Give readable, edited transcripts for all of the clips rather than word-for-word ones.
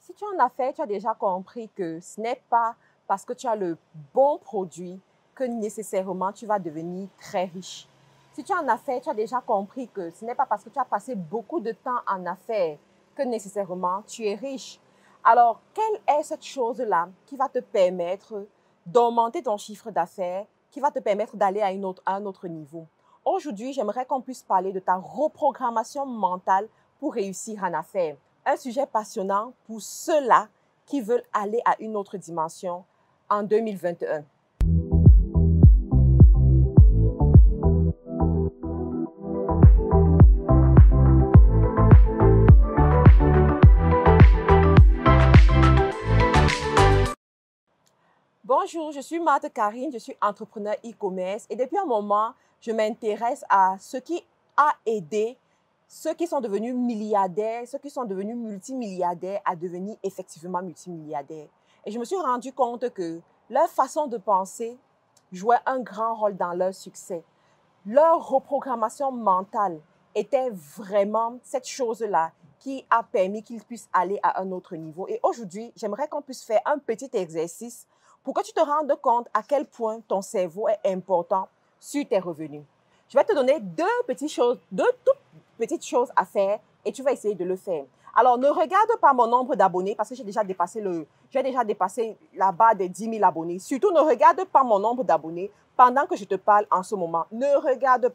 Si tu en as fait, tu as déjà compris que ce n'est pas parce que tu as le bon produit que nécessairement tu vas devenir très riche. Si tu en as fait, tu as déjà compris que ce n'est pas parce que tu as passé beaucoup de temps en affaires que nécessairement tu es riche. Alors, quelle est cette chose-là qui va te permettre d'augmenter ton chiffre d'affaires, qui va te permettre d'aller à un autre niveau? Aujourd'hui, j'aimerais qu'on puisse parler de ta reprogrammation mentale pour réussir en affaires. Un sujet passionnant pour ceux-là qui veulent aller à une autre dimension en 2021. Bonjour, je suis Marthe Karine, je suis entrepreneur e-commerce et depuis un moment, je m'intéresse à ce qui a aidé ceux qui sont devenus milliardaires, ceux qui sont devenus multimilliardaires à devenir effectivement multimilliardaires. Et je me suis rendu compte que leur façon de penser jouait un grand rôle dans leur succès. Leur reprogrammation mentale était vraiment cette chose-là qui a permis qu'ils puissent aller à un autre niveau. Et aujourd'hui, j'aimerais qu'on puisse faire un petit exercice pour que tu te rendes compte à quel point ton cerveau est important sur tes revenus. Je vais te donner deux toutes petites choses à faire et tu vas essayer de le faire. Alors, ne regarde pas mon nombre d'abonnés parce que j'ai déjà dépassé la barre des 10 000 abonnés. Surtout, ne regarde pas mon nombre d'abonnés pendant que je te parle en ce moment. Ne regarde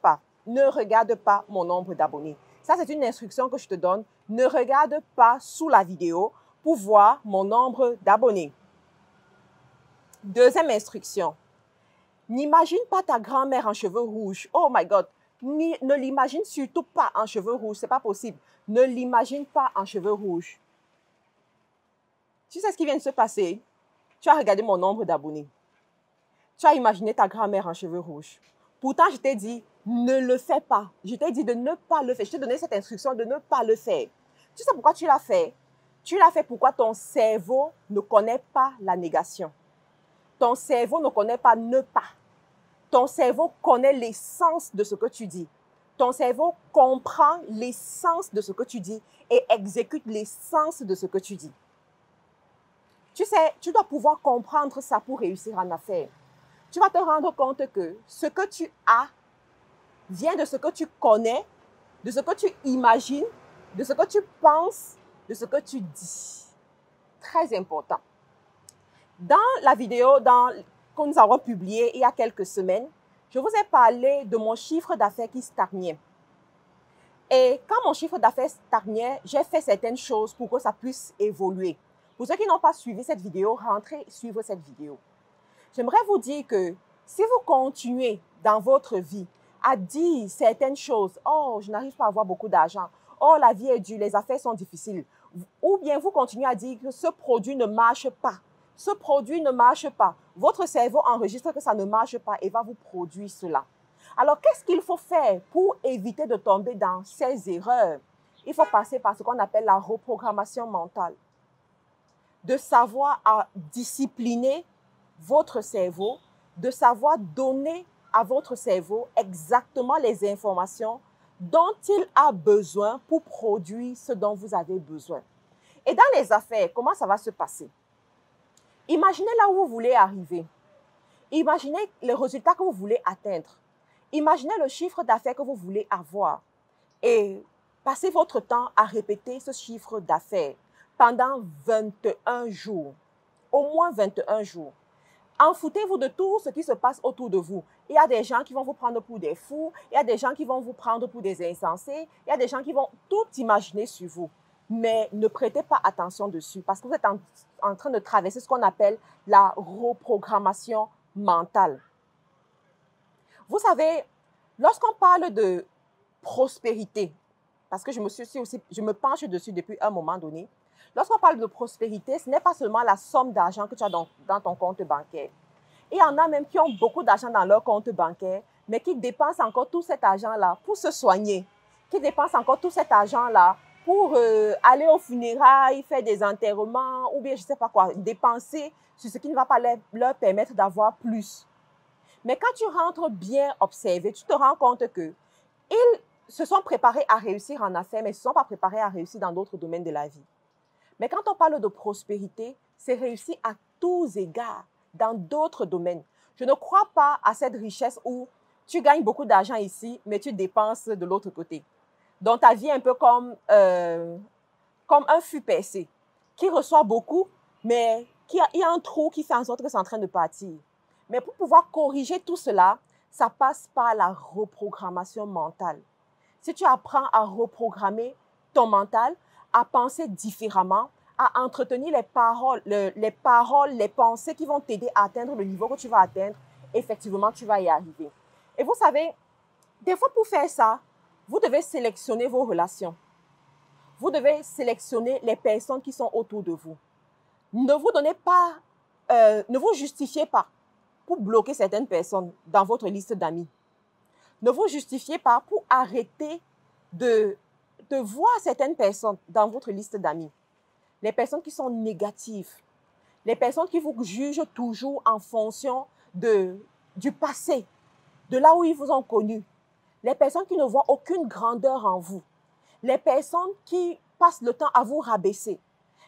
pas mon nombre d'abonnés. Ça, c'est une instruction que je te donne. Ne regarde pas sous la vidéo pour voir mon nombre d'abonnés. Deuxième instruction, n'imagine pas ta grand-mère en cheveux rouges. Oh my God, ne l'imagine surtout pas en cheveux rouges, c'est pas possible. Ne l'imagine pas en cheveux rouges. Tu sais ce qui vient de se passer? Tu as regardé mon nombre d'abonnés. Tu as imaginé ta grand-mère en cheveux rouges. Pourtant, je t'ai dit, ne le fais pas. Je t'ai dit de ne pas le faire. Je t'ai donné cette instruction de ne pas le faire. Tu sais pourquoi tu l'as fait? Tu l'as fait pourquoi ton cerveau ne connaît pas la négation. Ton cerveau ne connaît pas ne pas. Ton cerveau connaît l'essence de ce que tu dis. Ton cerveau comprend l'essence de ce que tu dis et exécute l'essence de ce que tu dis. Tu sais, tu dois pouvoir comprendre ça pour réussir en affaires. Tu vas te rendre compte que ce que tu as vient de ce que tu connais, de ce que tu imagines, de ce que tu penses, de ce que tu dis. Très important. Dans la vidéo que nous avons publiée il y a quelques semaines, je vous ai parlé de mon chiffre d'affaires qui stagnait. Et quand mon chiffre d'affaires stagnait, j'ai fait certaines choses pour que ça puisse évoluer. Pour ceux qui n'ont pas suivi cette vidéo, rentrez suivre cette vidéo. J'aimerais vous dire que si vous continuez dans votre vie à dire certaines choses, « Oh, je n'arrive pas à avoir beaucoup d'argent. Oh, la vie est dure, les affaires sont difficiles. » Ou bien vous continuez à dire que ce produit ne marche pas. Ce produit ne marche pas. Votre cerveau enregistre que ça ne marche pas et va vous produire cela. Alors, qu'est-ce qu'il faut faire pour éviter de tomber dans ces erreurs? Il faut passer par ce qu'on appelle la reprogrammation mentale. De savoir à discipliner votre cerveau, de savoir donner à votre cerveau exactement les informations dont il a besoin pour produire ce dont vous avez besoin. Et dans les affaires, comment ça va se passer? Imaginez là où vous voulez arriver. Imaginez les résultats que vous voulez atteindre. Imaginez le chiffre d'affaires que vous voulez avoir. Et passez votre temps à répéter ce chiffre d'affaires pendant 21 jours. Au moins 21 jours. En foutez-vous de tout ce qui se passe autour de vous. Il y a des gens qui vont vous prendre pour des fous. Il y a des gens qui vont vous prendre pour des insensés. Il y a des gens qui vont tout imaginer sur vous. Mais ne prêtez pas attention dessus parce que vous êtes en train de traverser ce qu'on appelle la reprogrammation mentale. Vous savez, lorsqu'on parle de prospérité, parce que je me penche dessus depuis un moment donné, lorsqu'on parle de prospérité, ce n'est pas seulement la somme d'argent que tu as dans ton compte bancaire. Il y en a même qui ont beaucoup d'argent dans leur compte bancaire, mais qui dépensent encore tout cet argent-là pour se soigner, qui dépensent encore tout cet argent-là pour aller aux funérailles, faire des enterrements, ou bien je ne sais pas quoi, dépenser sur ce qui ne va pas leur permettre d'avoir plus. Mais quand tu rentres bien observer, tu te rends compte qu'ils se sont préparés à réussir en affaires, mais ils ne se sont pas préparés à réussir dans d'autres domaines de la vie. Mais quand on parle de prospérité, c'est réussi à tous égards, dans d'autres domaines. Je ne crois pas à cette richesse où tu gagnes beaucoup d'argent ici, mais tu dépenses de l'autre côté. Donc, ta vie est un peu comme un fût percé, qui reçoit beaucoup, mais il y a un trou qui fait en sorte que c'est en train de partir. Mais pour pouvoir corriger tout cela, ça passe par la reprogrammation mentale. Si tu apprends à reprogrammer ton mental, à penser différemment, à entretenir les pensées qui vont t'aider à atteindre le niveau que tu vas atteindre, effectivement, tu vas y arriver. Et vous savez, des fois, pour faire ça, vous devez sélectionner vos relations. Vous devez sélectionner les personnes qui sont autour de vous. Ne vous donnez pas, ne vous justifiez pas pour bloquer certaines personnes dans votre liste d'amis. Ne vous justifiez pas pour arrêter de voir certaines personnes dans votre liste d'amis. Les personnes qui sont négatives, les personnes qui vous jugent toujours en fonction du passé, de là où ils vous ont connu, les personnes qui ne voient aucune grandeur en vous, les personnes qui passent le temps à vous rabaisser,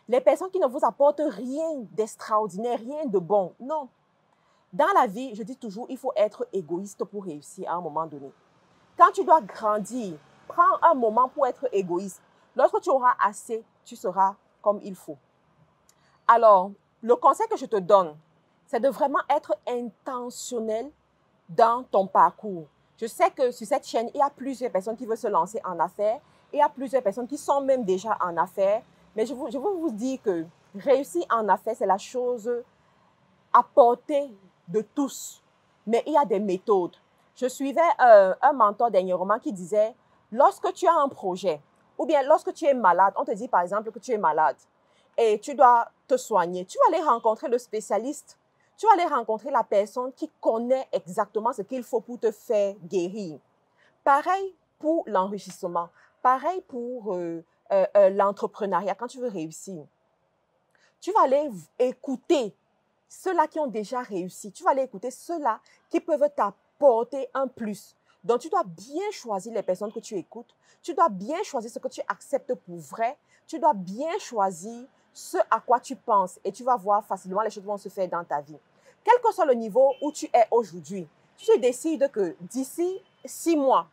les personnes qui ne vous apportent rien d'extraordinaire, rien de bon. Non. Dans la vie, je dis toujours, il faut être égoïste pour réussir à un moment donné. Quand tu dois grandir, prends un moment pour être égoïste. Lorsque tu auras assez, tu seras comme il faut. Alors, le conseil que je te donne, c'est de vraiment être intentionnel dans ton parcours. Je sais que sur cette chaîne, il y a plusieurs personnes qui veulent se lancer en affaires. Il y a plusieurs personnes qui sont même déjà en affaires. Mais je veux vous dire que réussir en affaires, c'est la chose à portée de tous. Mais il y a des méthodes. Je suivais un mentor dernièrement qui disait, lorsque tu as un projet, ou bien lorsque tu es malade, on te dit par exemple que tu es malade et tu dois te soigner, tu vas aller rencontrer le spécialiste, tu vas aller rencontrer la personne qui connaît exactement ce qu'il faut pour te faire guérir. Pareil pour l'enrichissement, pareil pour l'entrepreneuriat quand tu veux réussir. Tu vas aller écouter ceux-là qui ont déjà réussi. Tu vas aller écouter ceux-là qui peuvent t'apporter un plus. Donc, tu dois bien choisir les personnes que tu écoutes. Tu dois bien choisir ce que tu acceptes pour vrai. Tu dois bien choisir ce à quoi tu penses. Et tu vas voir facilement les choses vont se faire dans ta vie. Quel que soit le niveau où tu es aujourd'hui, tu décides que d'ici 6 mois,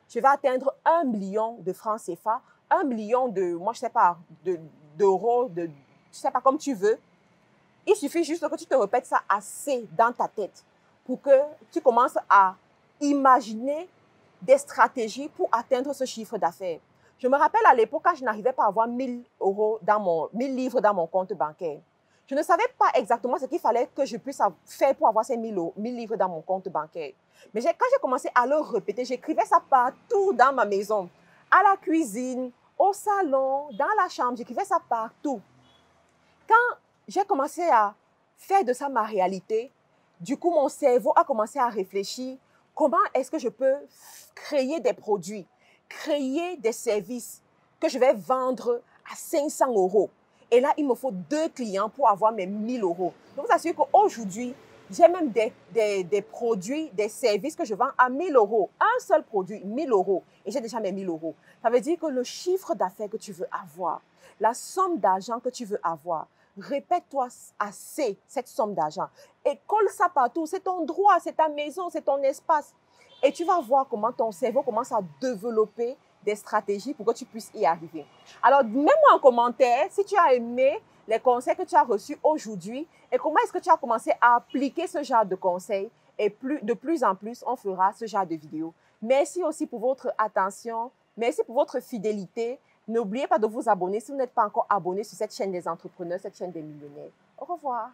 je vais atteindre 1 million de francs CFA, 1 million de, moi je sais pas, d'euros, je sais pas comme tu veux. Il suffit juste que tu te répètes ça assez dans ta tête pour que tu commences à imaginer des stratégies pour atteindre ce chiffre d'affaires. Je me rappelle à l'époque quand je n'arrivais pas à avoir 1000 livres dans mon compte bancaire. Je ne savais pas exactement ce qu'il fallait que je puisse faire pour avoir ces 1000 livres dans mon compte bancaire. Mais quand j'ai commencé à le répéter, j'écrivais ça partout dans ma maison, à la cuisine, au salon, dans la chambre, j'écrivais ça partout. Quand j'ai commencé à faire de ça ma réalité, du coup, mon cerveau a commencé à réfléchir comment est-ce que je peux créer des produits, créer des services que je vais vendre à 500 euros. Et là, il me faut 2 clients pour avoir mes 1000 euros. Donc, vous assurez qu'aujourd'hui, j'ai même des produits, des services que je vends à 1000 euros. Un seul produit, 1000 euros. Et j'ai déjà mes 1000 euros. Ça veut dire que le chiffre d'affaires que tu veux avoir, la somme d'argent que tu veux avoir, répète-toi assez cette somme d'argent et colle ça partout. C'est ton droit, c'est ta maison, c'est ton espace. Et tu vas voir comment ton cerveau commence à développer des stratégies pour que tu puisses y arriver. Alors, mets-moi en commentaire si tu as aimé les conseils que tu as reçus aujourd'hui et comment est-ce que tu as commencé à appliquer ce genre de conseils. Et de plus en plus, on fera ce genre de vidéos. Merci aussi pour votre attention. Merci pour votre fidélité. N'oubliez pas de vous abonner si vous n'êtes pas encore abonné sur cette chaîne des entrepreneurs, cette chaîne des millionnaires. Au revoir.